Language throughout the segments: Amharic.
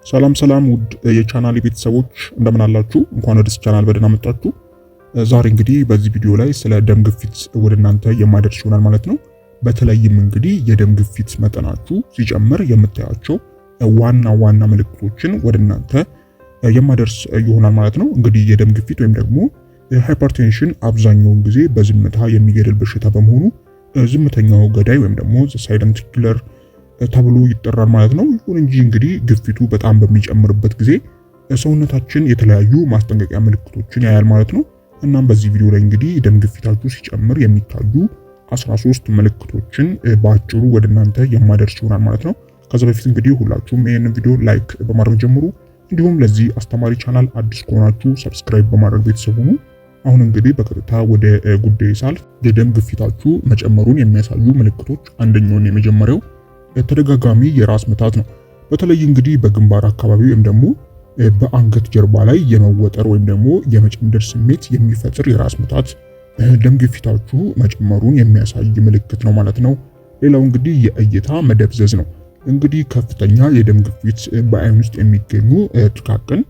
ሰላም ውድ የቻናል ቤተሰቦች እንደምን አላችሁ? እንኳን ወደዚህ ቻናል በደህና መጣችሁ። ዛሬ እንግዲህ በዚህ ቪዲዮ ላይ ስለ ደም ግፊት ወደ እናንተ የማደርስ ይሆናል ማለት ነው። በተለይም እንግዲህ የደም ግፊት መጠናችሁ ሲጨምር የምታያቸው ዋና ምልክቶችን ወደ እናንተ የማደርስ ይሆናል ማለት ነው። እንግዲህ የደም ግፊት ወይም ደግሞ ሃይፐርቴንሽን አብዛኛውን ጊዜ በዝምታ የሚገድል በሽታ በመሆኑ ዝምተኛው ገዳይ ወይም ደግሞ ሳይለንት ኪለር ተብሎ ይጠራል ማለት ነው። ይሁን እንጂ እንግዲህ ግፊቱ በጣም በሚጨምርበት ጊዜ ሰውነታችን የተለያዩ ማስጠንቀቂያ ምልክቶችን ያያል ማለት ነው። እናም በዚህ ቪዲዮ ላይ እንግዲህ ደም ግፊታችሁ ሲጨምር የሚታዩ 13 ምልክቶችን በአጭሩ ወደ እናንተ የማደርስ ይሆናል ማለት ነው። ከዛ በፊት እንግዲህ ሁላችሁም ይህንን ቪዲዮ ላይክ በማድረግ ጀምሩ። እንዲሁም ለዚህ አስተማሪ ቻናል አዲስ ከሆናችሁ ሰብስክራይብ በማድረግ ቤተሰብ ሁኑ። አሁን እንግዲህ በቀጥታ ወደ ጉዳይ ሳልፍ የደም ግፊታችሁ መጨመሩን የሚያሳዩ ምልክቶች አንደኛውን የመጀመሪያው ተደጋጋሚ የራስ ምታት ነው። በተለይ እንግዲህ በግንባር አካባቢ ወይም ደግሞ በአንገት ጀርባ ላይ የመወጠር ወይም ደግሞ የመጨንደር ስሜት የሚፈጥር የራስ ምታት ደም ግፊታችሁ መጨመሩን የሚያሳይ ምልክት ነው ማለት ነው። ሌላው እንግዲህ የእይታ መደብዘዝ ነው። እንግዲህ ከፍተኛ የደም ግፊት በአይን ውስጥ የሚገኙ ጥቃቅን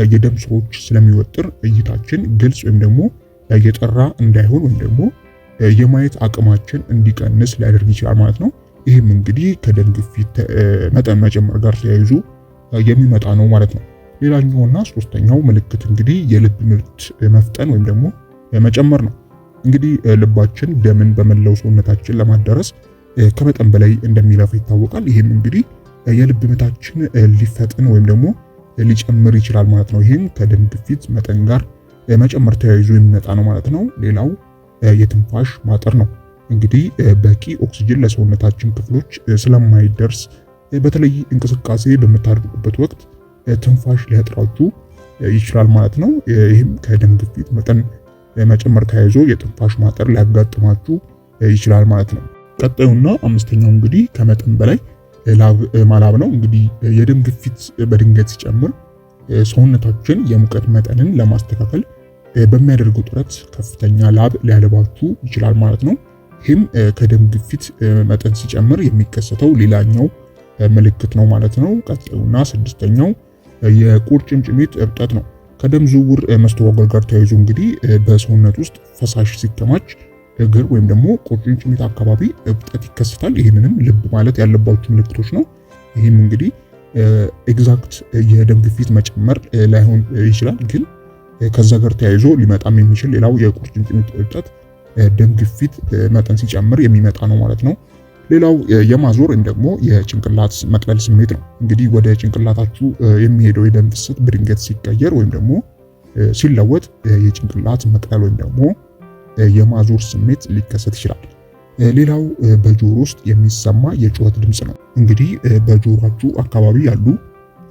የደም ስሮች ስለሚወጥር እይታችን ግልጽ ወይም ደግሞ የጠራ እንዳይሆን ወይም ደግሞ የማየት አቅማችን እንዲቀንስ ሊያደርግ ይችላል ማለት ነው። ይህም እንግዲህ ከደም ግፊት መጠን መጨመር ጋር ተያይዞ የሚመጣ ነው ማለት ነው። ሌላኛውና ሶስተኛው ምልክት እንግዲህ የልብ ምት መፍጠን ወይም ደግሞ መጨመር ነው። እንግዲህ ልባችን ደምን በመላው ሰውነታችን ለማዳረስ ከመጠን በላይ እንደሚለፋ ይታወቃል። ይህም እንግዲህ የልብ ምታችን ሊፈጥን ወይም ደግሞ ሊጨምር ይችላል ማለት ነው። ይህም ከደም ግፊት መጠን ጋር መጨመር ተያይዞ የሚመጣ ነው ማለት ነው። ሌላው የትንፋሽ ማጠር ነው። እንግዲህ በቂ ኦክሲጅን ለሰውነታችን ክፍሎች ስለማይደርስ በተለይ እንቅስቃሴ በምታደርጉበት ወቅት ትንፋሽ ሊያጥራችሁ ይችላል ማለት ነው። ይህም ከደም ግፊት መጠን መጨመር ተያይዞ የትንፋሽ ማጠር ሊያጋጥማችሁ ይችላል ማለት ነው። ቀጣዩና አምስተኛው እንግዲህ ከመጠን በላይ ላብ ማላብ ነው። እንግዲህ የደም ግፊት በድንገት ሲጨምር ሰውነታችን የሙቀት መጠንን ለማስተካከል በሚያደርገው ጥረት ከፍተኛ ላብ ሊያለባችሁ ይችላል ማለት ነው። ይህም ከደም ግፊት መጠን ሲጨምር የሚከሰተው ሌላኛው ምልክት ነው ማለት ነው። ቀጣዩና ስድስተኛው የቁርጭምጭሚት እብጠት ነው። ከደም ዝውውር መስተጓጎል ጋር ተያይዞ እንግዲህ በሰውነት ውስጥ ፈሳሽ ሲከማች እግር ወይም ደግሞ ቁርጭምጭሚት አካባቢ እብጠት ይከሰታል። ይህንንም ልብ ማለት ያለባችሁ ምልክቶች ነው። ይህም እንግዲህ ኤግዛክት የደም ግፊት መጨመር ላይሆን ይችላል፣ ግን ከዛ ጋር ተያይዞ ሊመጣም የሚችል ሌላው የቁርጭምጭሚት እብጠት ደም ግፊት መጠን ሲጨምር የሚመጣ ነው ማለት ነው። ሌላው የማዞር ወይም ደግሞ የጭንቅላት መቅለል ስሜት ነው። እንግዲህ ወደ ጭንቅላታችሁ የሚሄደው የደም ፍሰት በድንገት ሲቀየር ወይም ደግሞ ሲለወጥ የጭንቅላት መቅለል ወይም ደግሞ የማዞር ስሜት ሊከሰት ይችላል። ሌላው በጆሮ ውስጥ የሚሰማ የጩኸት ድምጽ ነው። እንግዲህ በጆሮአችሁ አካባቢ ያሉ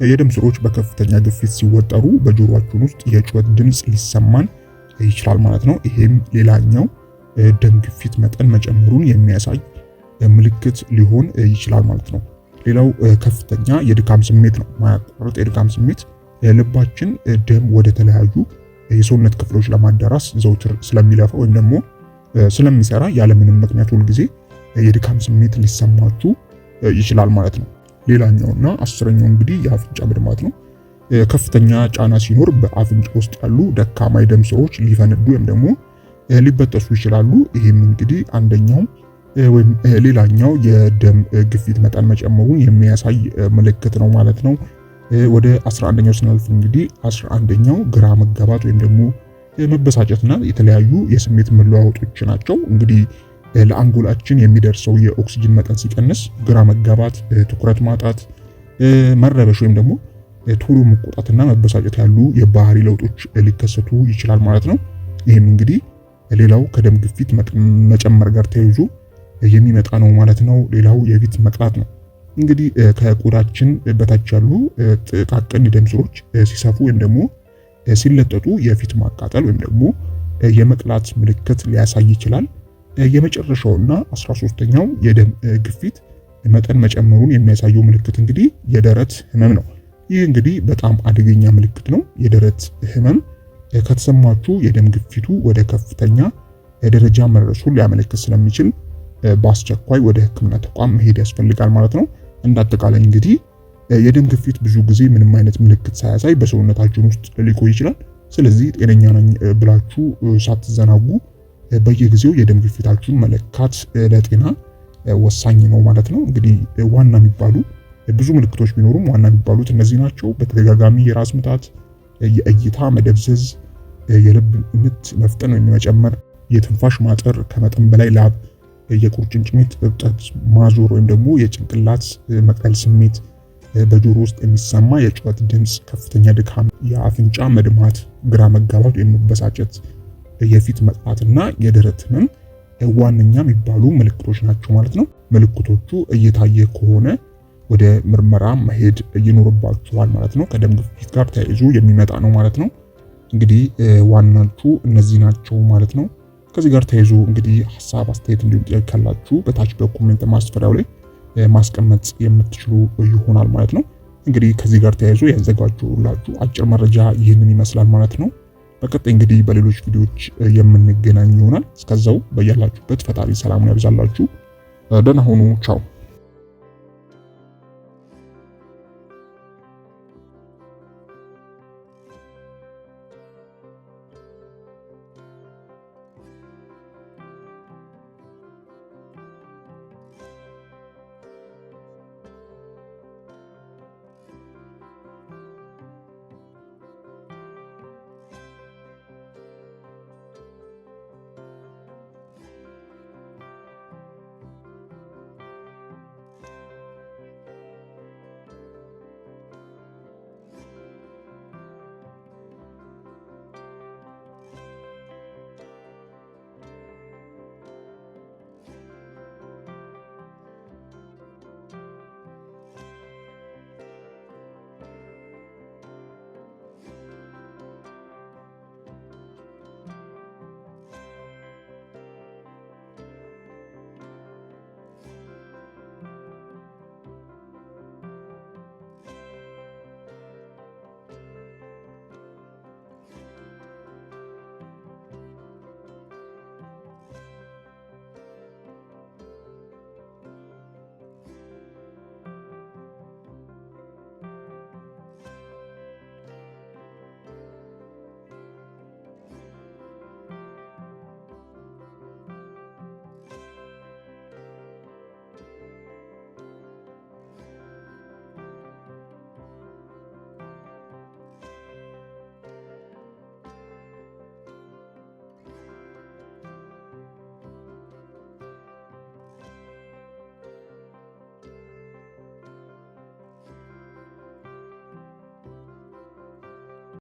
የደም ስሮች በከፍተኛ ግፊት ሲወጠሩ በጆሮአችን ውስጥ የጩኸት ድምጽ ሊሰማን ይችላል ማለት ነው። ይሄም ሌላኛው ደም ግፊት መጠን መጨመሩን የሚያሳይ ምልክት ሊሆን ይችላል ማለት ነው። ሌላው ከፍተኛ የድካም ስሜት ነው። ማያቋርጥ የድካም ስሜት ልባችን ደም ወደ ተለያዩ የሰውነት ክፍሎች ለማዳረስ ዘውትር ስለሚለፋ ወይም ደግሞ ስለሚሰራ ያለምንም ምክንያት ሁል ጊዜ የድካም ስሜት ሊሰማችሁ ይችላል ማለት ነው። ሌላኛውና አስረኛው እንግዲህ የአፍንጫ መድማት ነው። ከፍተኛ ጫና ሲኖር በአፍንጫ ውስጥ ያሉ ደካማ የደም ስሮች ሊፈነዱ ወይም ደግሞ ሊበጠሱ ይችላሉ። ይህም እንግዲህ አንደኛው ወይም ሌላኛው የደም ግፊት መጠን መጨመሩን የሚያሳይ ምልክት ነው ማለት ነው። ወደ 11ኛው ስናልፍ እንግዲህ 11ኛው ግራ መጋባት ወይም ደግሞ መበሳጨትና የተለያዩ የስሜት መለዋወጦች ናቸው። እንግዲህ ለአንጎላችን የሚደርሰው የኦክሲጅን መጠን ሲቀንስ ግራ መጋባት፣ ትኩረት ማጣት፣ መረበሽ ወይም ደግሞ ቶሎ መቆጣትና መበሳጨት ያሉ የባህሪ ለውጦች ሊከሰቱ ይችላል ማለት ነው። ይህም እንግዲህ ሌላው ከደም ግፊት መጨመር ጋር ተያይዞ የሚመጣ ነው ማለት ነው። ሌላው የፊት መቅላት ነው። እንግዲህ ከቆዳችን በታች ያሉ ጥቃቅን የደም ስሮች ሲሰፉ ወይም ደግሞ ሲለጠጡ የፊት ማቃጠል ወይም ደግሞ የመቅላት ምልክት ሊያሳይ ይችላል። የመጨረሻውና 13ኛው የደም ግፊት መጠን መጨመሩን የሚያሳየው ምልክት እንግዲህ የደረት ህመም ነው። ይህ እንግዲህ በጣም አደገኛ ምልክት ነው። የደረት ህመም ከተሰማችሁ የደም ግፊቱ ወደ ከፍተኛ ደረጃ መድረሱን ሊያመለክት ስለሚችል በአስቸኳይ ወደ ሕክምና ተቋም መሄድ ያስፈልጋል ማለት ነው። እንዳጠቃላይ እንግዲህ የደም ግፊት ብዙ ጊዜ ምንም አይነት ምልክት ሳያሳይ በሰውነታችን ውስጥ ሊቆይ ይችላል። ስለዚህ ጤነኛ ነኝ ብላችሁ ሳትዘናጉ በየጊዜው የደም ግፊታችሁን መለካት ለጤና ወሳኝ ነው ማለት ነው። እንግዲህ ዋና የሚባሉ ብዙ ምልክቶች ቢኖሩም ዋና የሚባሉት እነዚህ ናቸው። በተደጋጋሚ የራስ ምታት፣ የእይታ መደብዘዝ፣ የልብ ምት መፍጠን ወይም መጨመር፣ የትንፋሽ ማጠር፣ ከመጠን በላይ ላብ፣ የቁርጭምጭሚት እብጠት፣ ማዞር ወይም ደግሞ የጭንቅላት መቅለል ስሜት፣ በጆሮ ውስጥ የሚሰማ የጩኸት ድምፅ፣ ከፍተኛ ድካም፣ የአፍንጫ መድማት፣ ግራ መጋባት ወይም መበሳጨት፣ የፊት መጥፋትና የደረት ህመም ዋነኛ የሚባሉ ምልክቶች ናቸው ማለት ነው። ምልክቶቹ እየታየ ከሆነ ወደ ምርመራ መሄድ ይኖርባችኋል ማለት ነው። ከደም ግፊት ጋር ተያይዞ የሚመጣ ነው ማለት ነው። እንግዲህ ዋናዎቹ እነዚህ ናቸው ማለት ነው። ከዚህ ጋር ተያይዞ እንግዲህ ሐሳብ፣ አስተያየት እንዲሁም ጥያቄ ካላችሁ በታች በኮሜንት ማስፈሪያው ላይ ማስቀመጥ የምትችሉ ይሆናል ማለት ነው። እንግዲህ ከዚህ ጋር ተያይዞ ያዘጋጀሁላችሁ አጭር መረጃ ይህንን ይመስላል ማለት ነው። በቀጣይ እንግዲህ በሌሎች ቪዲዮዎች የምንገናኝ ይሆናል። እስከዛው በያላችሁበት ፈጣሪ ሰላሙን ያብዛላችሁ። ደህና ሁኑ። ቻው።